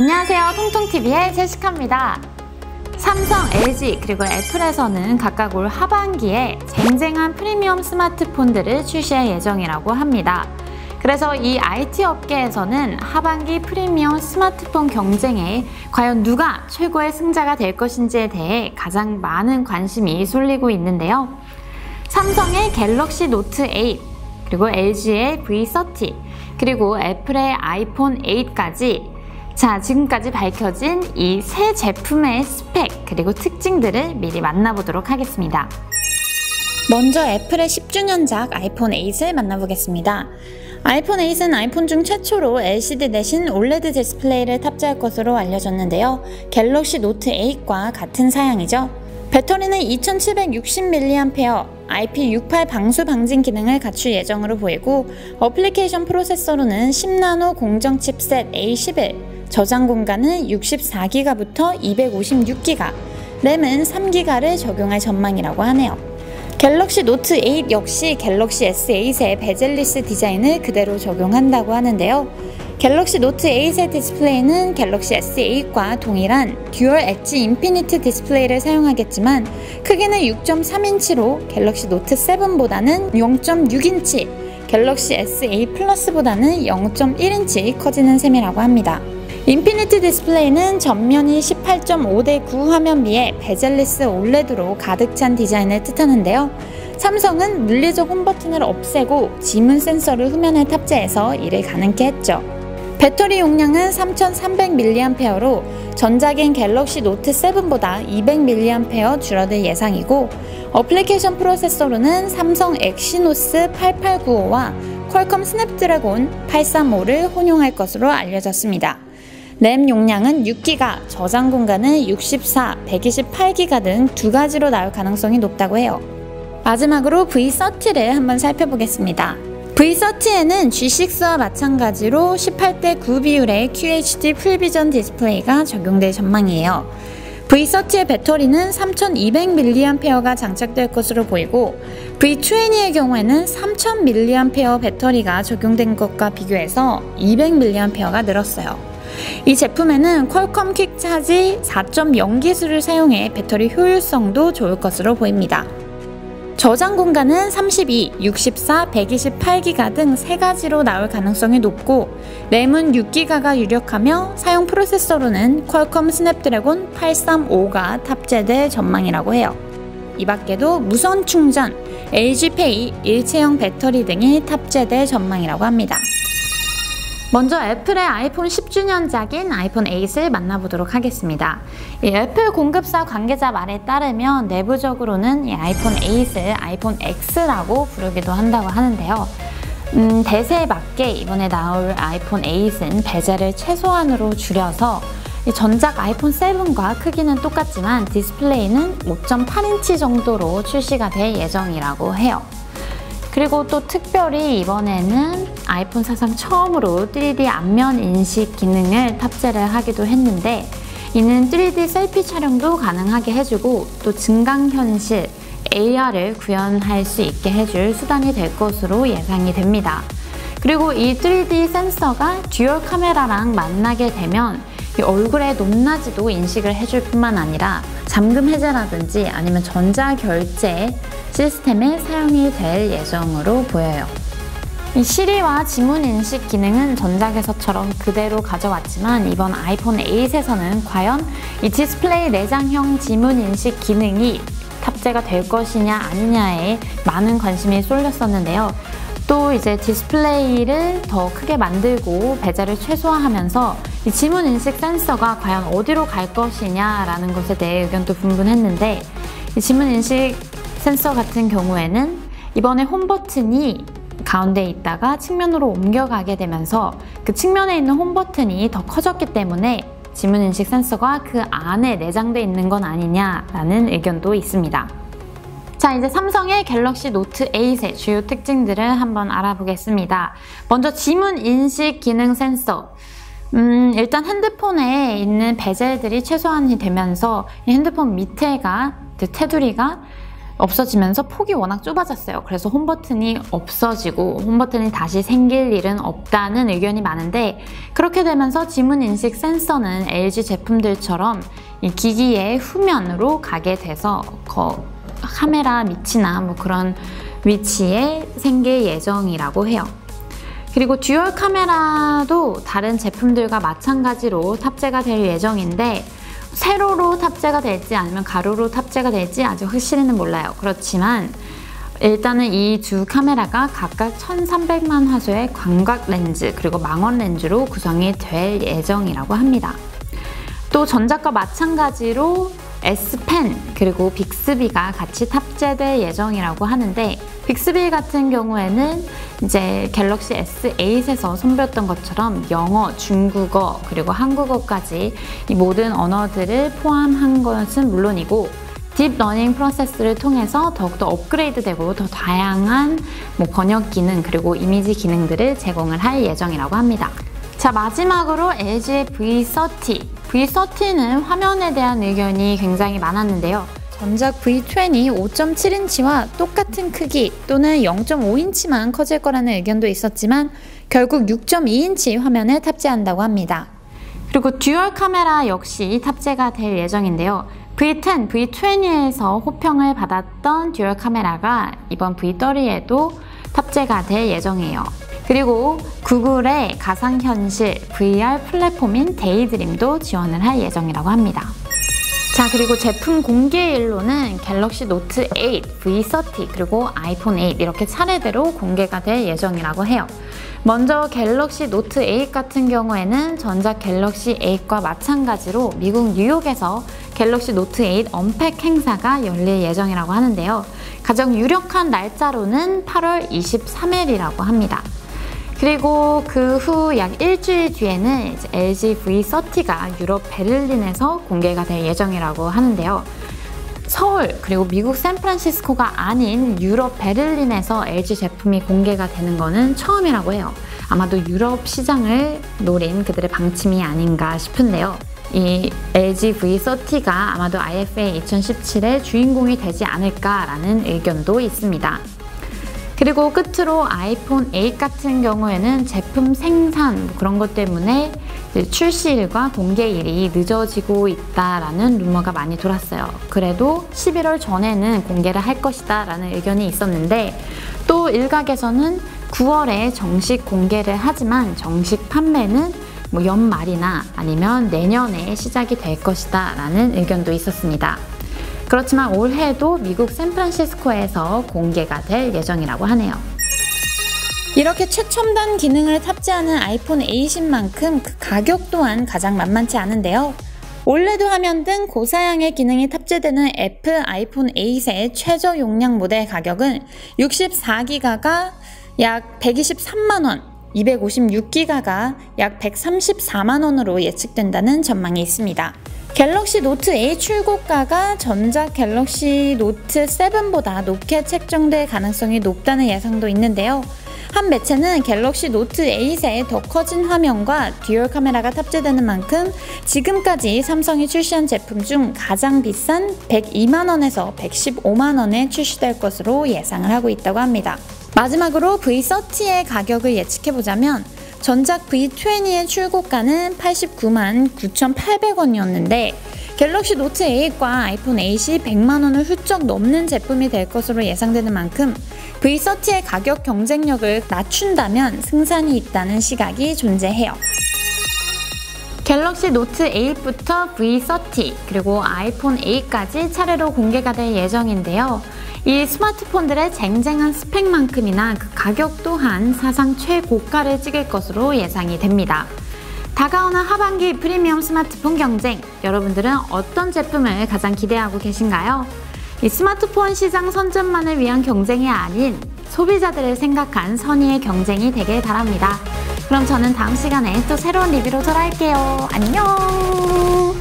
안녕하세요. 통통TV의 제시카입니다. 삼성, LG 그리고 애플에서는 각각 올 하반기에 쟁쟁한 프리미엄 스마트폰들을 출시할 예정이라고 합니다. 그래서 이 IT 업계에서는 하반기 프리미엄 스마트폰 경쟁에 과연 누가 최고의 승자가 될 것인지에 대해 가장 많은 관심이 쏠리고 있는데요. 삼성의 갤럭시 노트 8, 그리고 LG의 V30, 그리고 애플의 아이폰 8까지 지금까지 밝혀진 이 세 제품의 스펙 그리고 특징들을 미리 만나보도록 하겠습니다. 먼저 애플의 10주년작 아이폰 8을 만나보겠습니다. 아이폰 8은 아이폰 중 최초로 LCD 대신 OLED 디스플레이를 탑재할 것으로 알려졌는데요. 갤럭시 노트 8과 같은 사양이죠. 배터리는 2760mAh, IP68 방수 방진 기능을 갖출 예정으로 보이고 어플리케이션 프로세서로는 10나노 공정 칩셋 A11, 저장 공간은 64GB부터 256GB, 램은 3GB를 적용할 전망이라고 하네요. 갤럭시 노트 8 역시 갤럭시 S8의 베젤리스 디자인을 그대로 적용한다고 하는데요. 갤럭시 노트 8의 디스플레이는 갤럭시 S8과 동일한 듀얼 엣지 인피니트 디스플레이를 사용하겠지만 크기는 6.3인치로 갤럭시 노트 7보다는 0.6인치, 갤럭시 S8 플러스보다는 0.1인치 커지는 셈이라고 합니다. 인피니트 디스플레이는 전면이 18.5:9 화면비에 베젤리스 OLED로 가득 찬 디자인을 뜻하는데요. 삼성은 물리적 홈 버튼을 없애고 지문 센서를 후면에 탑재해서 이를 가능케 했죠. 배터리 용량은 3300mAh로 전작인 갤럭시 노트 7보다 200mAh 줄어들 예상이고 어플리케이션 프로세서로는 삼성 엑시노스 8895와 퀄컴 스냅드래곤 835를 혼용할 것으로 알려졌습니다. 램 용량은 6GB, 저장 공간은 64, 128GB 등 두 가지로 나올 가능성이 높다고 해요. 마지막으로 V30를 한번 살펴보겠습니다. V30에는 G6와 마찬가지로 18:9 비율의 QHD 풀비전 디스플레이가 적용될 전망이에요. V30의 배터리는 3200mAh가 장착될 것으로 보이고 V20의 경우에는 3000mAh 배터리가 적용된 것과 비교해서 200mAh가 늘었어요. 이 제품에는 퀄컴 퀵차지 4.0 기술을 사용해 배터리 효율성도 좋을 것으로 보입니다. 저장 공간은 32, 64, 128GB 등 세 가지로 나올 가능성이 높고 램은 6GB가 유력하며 사용 프로세서로는 퀄컴 스냅드래곤 835가 탑재될 전망이라고 해요. 이 밖에도 무선 충전, LG페이, 일체형 배터리 등이 탑재될 전망이라고 합니다. 먼저 애플의 아이폰 10주년작인 아이폰 8을 만나보도록 하겠습니다. 이 애플 공급사 관계자 말에 따르면 내부적으로는 이 아이폰 8을 아이폰 X라고 부르기도 한다고 하는데요. 대세에 맞게 이번에 나올 아이폰 8은 베젤을 최소한으로 줄여서 이 전작 아이폰 7과 크기는 똑같지만 디스플레이는 5.8인치 정도로 출시가 될 예정이라고 해요. 그리고 또 특별히 이번에는 아이폰 사상 처음으로 3D 안면 인식 기능을 탑재를 하기도 했는데 이는 3D 셀피 촬영도 가능하게 해주고 또 증강현실 AR을 구현할 수 있게 해줄 수단이 될 것으로 예상이 됩니다. 그리고 이 3D 센서가 듀얼 카메라랑 만나게 되면 이 얼굴의 높낮이도 인식을 해줄 뿐만 아니라 잠금 해제라든지 아니면 전자결제 시스템에 사용이 될 예정으로 보여요. 이 시리와 지문 인식 기능은 전작에서처럼 그대로 가져왔지만 이번 아이폰 8에서는 과연 이 디스플레이 내장형 지문 인식 기능이 탑재가 될 것이냐 아니냐에 많은 관심이 쏠렸었는데요. 또 이제 디스플레이를 더 크게 만들고 베젤을 최소화하면서 이 지문 인식 센서가 과연 어디로 갈 것이냐라는 것에 대해 의견도 분분했는데 이 지문 인식 센서 같은 경우에는 이번에 홈 버튼이 가운데 있다가 측면으로 옮겨가게 되면서 그 측면에 있는 홈 버튼이 더 커졌기 때문에 지문 인식 센서가 그 안에 내장되어 있는 건 아니냐라는 의견도 있습니다. 자, 이제 삼성의 갤럭시 노트 8의 주요 특징들을 한번 알아보겠습니다. 먼저 지문 인식 기능 센서. 일단 핸드폰에 있는 베젤들이 최소한이 되면서 이 핸드폰 밑에가 테두리가 없어지면서 폭이 워낙 좁아졌어요. 그래서 홈 버튼이 없어지고 홈 버튼이 다시 생길 일은 없다는 의견이 많은데, 그렇게 되면서 지문 인식 센서는 LG 제품들처럼 이 기기의 후면으로 가게 돼서 카메라 밑이나 뭐 그런 위치에 생길 예정이라고 해요. 그리고 듀얼 카메라도 다른 제품들과 마찬가지로 탑재가 될 예정인데, 세로로 탑재가 될지 아니면 가로로 탑재가 될지 아직 확실히는 몰라요. 그렇지만 일단은 이 두 카메라가 각각 1300만 화소의 광각 렌즈 그리고 망원 렌즈로 구성이 될 예정이라고 합니다. 또 전작과 마찬가지로 S펜 그리고 빅스비가 같이 탑재될 예정이라고 하는데, 빅스비 같은 경우에는 이제 갤럭시 S8에서 선보였던 것처럼 영어, 중국어 그리고 한국어까지 이 모든 언어들을 포함한 것은 물론이고, 딥러닝 프로세스를 통해서 더욱더 업그레이드되고 더 다양한 번역 기능 그리고 이미지 기능들을 제공을 할 예정이라고 합니다. 자, 마지막으로 LG의 V30. V30는 화면에 대한 의견이 굉장히 많았는데요. 전작 V20 5.7인치와 똑같은 크기 또는 0.5인치만 커질 거라는 의견도 있었지만 결국 6.2인치 화면을 탑재한다고 합니다. 그리고 듀얼 카메라 역시 탑재가 될 예정인데요. V10, V20에서 호평을 받았던 듀얼 카메라가 이번 V30에도 탑재가 될 예정이에요. 그리고 구글의 가상현실 VR 플랫폼인 데이드림도 지원을 할 예정이라고 합니다. 자, 그리고 제품 공개일로는 갤럭시 노트 8, V30 그리고 아이폰 8 이렇게 차례대로 공개가 될 예정이라고 해요. 먼저 갤럭시 노트 8 같은 경우에는 전작 갤럭시 8과 마찬가지로 미국 뉴욕에서 갤럭시 노트 8 언팩 행사가 열릴 예정이라고 하는데요. 가장 유력한 날짜로는 8월 23일이라고 합니다. 그리고 그 후 약 일주일 뒤에는 이제 LG V30가 유럽 베를린에서 공개가 될 예정이라고 하는데요. 서울 그리고 미국 샌프란시스코가 아닌 유럽 베를린에서 LG 제품이 공개가 되는 거는 처음이라고 해요. 아마도 유럽 시장을 노린 그들의 방침이 아닌가 싶은데요. 이 LG V30가 아마도 IFA 2017의 주인공이 되지 않을까라는 의견도 있습니다. 그리고 끝으로 아이폰 8 같은 경우에는 제품 생산 그런 것 때문에 출시일과 공개일이 늦어지고 있다라는 루머가 많이 돌았어요. 그래도 11월 전에는 공개를 할 것이다 라는 의견이 있었는데, 또 일각에서는 9월에 정식 공개를 하지만 정식 판매는 연말이나 아니면 내년에 시작이 될 것이다 라는 의견도 있었습니다. 그렇지만 올해도 미국 샌프란시스코에서 공개가 될 예정이라고 하네요. 이렇게 최첨단 기능을 탑재하는 아이폰 8인 만큼 그 가격 또한 가장 만만치 않은데요. 올레드 화면 등 고사양의 기능이 탑재되는 애플 아이폰 8의 최저 용량 모델 가격은 64기가가 약 123만원, 256기가가 약 134만원으로 예측된다는 전망이 있습니다. 갤럭시 노트 8 출고가가 전작 갤럭시 노트 7보다 높게 책정될 가능성이 높다는 예상도 있는데요. 한 매체는 갤럭시 노트 8의 더 커진 화면과 듀얼 카메라가 탑재되는 만큼 지금까지 삼성이 출시한 제품 중 가장 비싼 102만원에서 115만원에 출시될 것으로 예상을 하고 있다고 합니다. 마지막으로 V30의 가격을 예측해보자면 전작 V20의 출고가는 89만 9,800원이었는데 갤럭시 노트 8과 아이폰 8이 100만원을 훌쩍 넘는 제품이 될 것으로 예상되는 만큼 V30의 가격 경쟁력을 낮춘다면 승산이 있다는 시각이 존재해요. 갤럭시 노트 8부터 V30 그리고 아이폰 8까지 차례로 공개가 될 예정인데요. 이 스마트폰들의 쟁쟁한 스펙만큼이나 그 가격 또한 사상 최고가를 찍을 것으로 예상이 됩니다. 다가오는 하반기 프리미엄 스마트폰 경쟁, 여러분들은 어떤 제품을 가장 기대하고 계신가요? 이 스마트폰 시장 선점만을 위한 경쟁이 아닌 소비자들을 생각한 선의의 경쟁이 되길 바랍니다. 그럼 저는 다음 시간에 또 새로운 리뷰로 돌아올게요. 안녕!